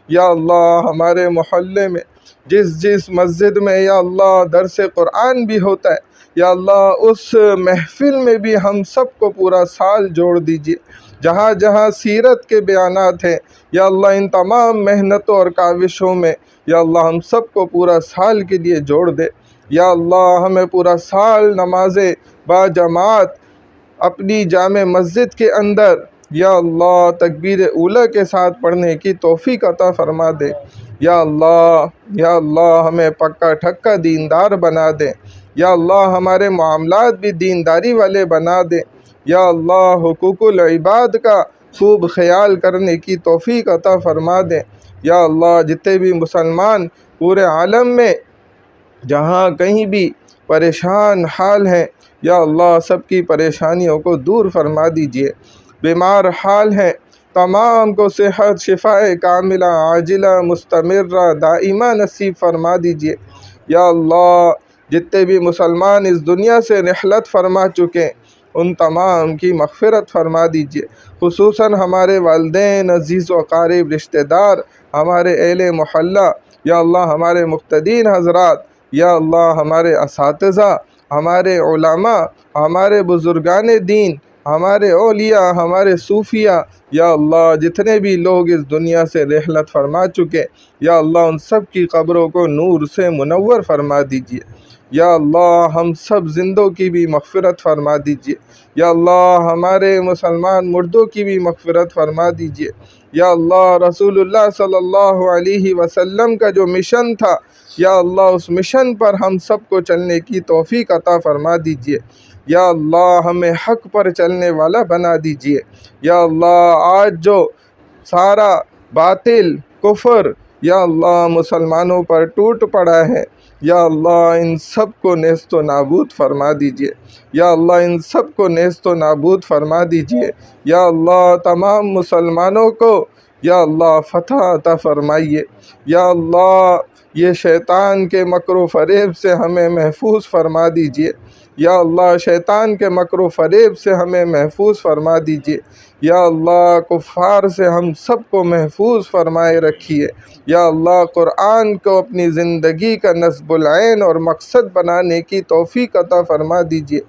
یا اللہ ہمارے محلے میں جس مسجد میں یا اللہ درس قرآن بھی ہوتا ہے، یا اللہ اس محفل میں بھی ہم سب کو پورا سال جوڑ دیجئے، جہاں جہاں سیرت کے بیانات ہیں یا اللہ ان تمام محنتوں اور کاوشوں میں یا اللہ ہم سب کو پورا سال کے لیے جوڑ دے، یا اللہ ہمیں پورا سال نمازیں با جماعت اپنی جامع مسجد کے اندر یا اللہ تکبیر اولیٰ کے ساتھ پڑھنے کی توفیق عطا فرما دے، یا اللہ ہمیں پکا ٹھکا دیندار بنا دے، یا اللہ ہمارے معاملات بھی دینداری والے بنا دے، یا اللہ حقوق العباد کا خوب خیال کرنے کی توفیق عطا فرما دے، یا اللہ جتنے بھی مسلمان پورے عالم میں جہاں کہیں بھی پریشان حال ہیں یا اللہ سب کی پریشانیوں کو دور فرما دیجئے، بیمار حال ہیں تمام کو صحت شفائے کاملہ عاجلہ مستمرہ دائمہ نصیب فرما دیجئے، یا اللہ جتنے بھی مسلمان اس دنیا سے رحلت فرما چکے ان تمام کی مغفرت فرما دیجئے، خصوصاً ہمارے والدین عزیز و قریب رشتہ دار ہمارے اہل محلہ یا اللہ ہمارے مقتدین حضرات یا اللہ ہمارے اساتذہ ہمارے علماء ہمارے بزرگان دین ہمارے اولیاء ہمارے صوفیاء یا اللہ جتنے بھی لوگ اس دنیا سے رحلت فرما چکے یا اللہ ان سب کی قبروں کو نور سے منور فرما دیجئے، یا اللہ ہم سب زندوں کی بھی مغفرت فرما دیجئے، یا اللہ ہمارے مسلمان مردوں کی بھی مغفرت فرما دیجئے، یا اللہ رسول اللہ صلی اللہ علیہ وسلم کا جو مشن تھا، یا اللہ اس مشن پر ہم سب کو چلنے کی توفیق عطا فرما دیجئے۔ یا اللہ ہمیں حق پر چلنے والا بنا دیجئے۔ یا اللہ آج جو سارا باطل کفر یا اللہ مسلمانوں پر ٹوٹ پڑا ہے، یا اللہ ان سب کو نیست و نابود فرما دیجئے۔ یا اللہ ان سب کو نیست و نابود فرما دیجئے۔ یا اللہ تمام مسلمانوں کو یا اللہ فتح عطا فرمائیے۔ یا اللہ یہ شیطان کے مکر و فریب سے ہمیں محفوظ فرما دیجئے۔ یا اللہ شیطان کے مکر و فریب سے ہمیں محفوظ فرما دیجئے۔ یا اللہ کفار سے ہم سب کو محفوظ فرمائے رکھیے۔ یا اللہ قرآن کو اپنی زندگی کا نصب العین اور مقصد بنانے کی توفیق عطا فرما دیجئے۔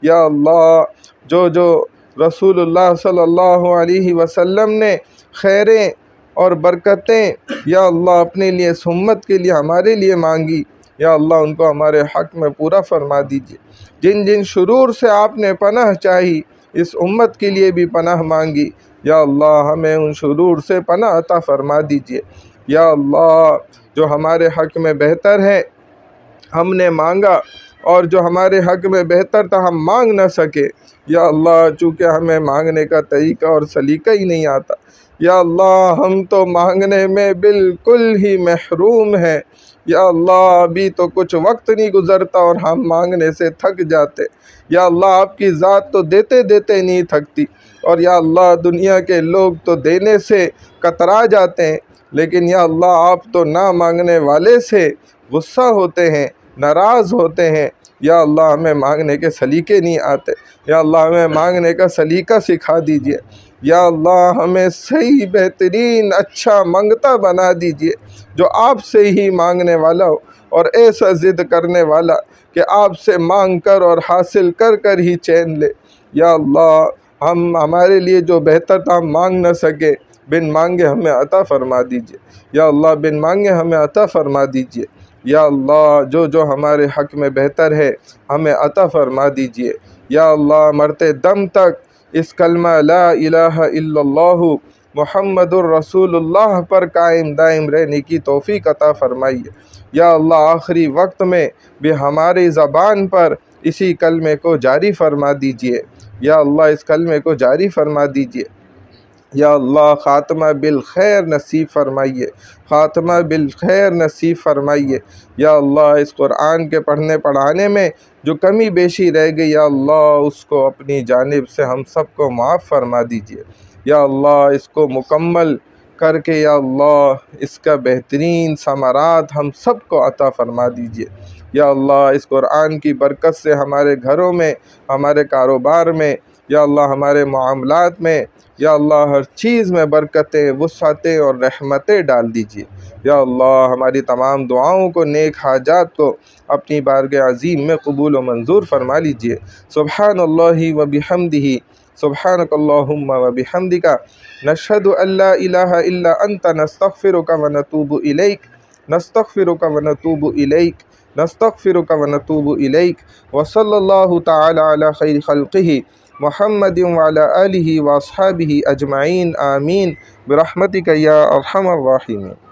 یا اللہ جو رسول اللہ صلی اللہ علیہ وسلم نے خیریں اور برکتیں یا اللہ اپنے لیے اس امت کے لیے ہمارے لیے مانگی، یا اللہ ان کو ہمارے حق میں پورا فرما دیجئے۔ جن جن شرور سے آپ نے پناہ چاہی اس امت کے لیے بھی پناہ مانگی، یا اللہ ہمیں ان شرور سے پناہ عطا فرما دیجئے۔ یا اللہ جو ہمارے حق میں بہتر ہے ہم نے مانگا، اور جو ہمارے حق میں بہتر تھا ہم مانگ نہ سکے، یا اللہ چونکہ ہمیں مانگنے کا طریقہ اور سلیقہ ہی نہیں آتا، یا اللہ ہم تو مانگنے میں بالکل ہی محروم ہیں۔ یا اللہ ابھی تو کچھ وقت نہیں گزرتا اور ہم مانگنے سے تھک جاتے۔ یا اللہ آپ کی ذات تو دیتے دیتے نہیں تھکتی، اور یا اللہ دنیا کے لوگ تو دینے سے کترا جاتے ہیں، لیکن یا اللہ آپ تو نہ مانگنے والے سے غصہ ہوتے ہیں، ناراض ہوتے ہیں۔ یا اللہ ہمیں مانگنے کے سلیقے نہیں آتے، یا اللہ ہمیں مانگنے کا سلیقہ سکھا دیجئے۔ یا اللہ ہمیں صحیح بہترین اچھا منگتا بنا دیجئے، جو آپ سے ہی مانگنے والا ہو، اور ایسا ضد کرنے والا کہ آپ سے مانگ کر اور حاصل کر کر ہی چین لے۔ یا اللہ ہمارے لیے جو بہتر تھا ہم مانگ نہ سکے، بن مانگے ہمیں عطا فرما دیجئے۔ یا اللہ بن مانگے ہمیں عطا فرما دیجئے۔ یا اللہ جو ہمارے حق میں بہتر ہے ہمیں عطا فرما دیجئے۔ یا اللہ مرتے دم تک اس کلمہ لا الہ الا اللہ محمد الرسول اللہ پر قائم دائم رہنے کی توفیق عطا فرمائیے۔ یا اللہ آخری وقت میں بھی ہماری زبان پر اسی کلمے کو جاری فرما دیجئے۔ یا اللہ اس کلمے کو جاری فرما دیجئے۔ یا اللہ خاتمہ بالخیر نصیب فرمائیے، خاتمہ بالخیر نصیب فرمائیے۔ یا اللہ اس قرآن کے پڑھنے پڑھانے میں جو کمی بیشی رہ گئی، یا اللہ اس کو اپنی جانب سے ہم سب کو معاف فرما دیجئے۔ یا اللہ اس کو مکمل کر کے یا اللہ اس کا بہترین ثمرات ہم سب کو عطا فرما دیجئے۔ یا اللہ اس قرآن کی برکت سے ہمارے گھروں میں، ہمارے کاروبار میں، یا اللہ ہمارے معاملات میں، یا اللہ ہر چیز میں برکتیں، وسعتیں اور رحمتیں ڈال دیجئے۔ یا اللہ ہماری تمام دعاؤں کو، نیک حاجات کو اپنی بارگاہ عظیم میں قبول و منظور فرما لیجئے۔ سبحان اللہ و بحمدہ، سبحانک اللہم و بحمدک، نشہد ان لا الہ الا انت، نستغفرک و نتوب الیک، نستغفرک و نتوب الیک، نستغفرک و نتوب الیک، وصلی اللہ تعالی علی خیر خلقہ محمد وعلی آلہ واصحابہ اجمعین، آمین برحمتک یا ارحم الراحمین۔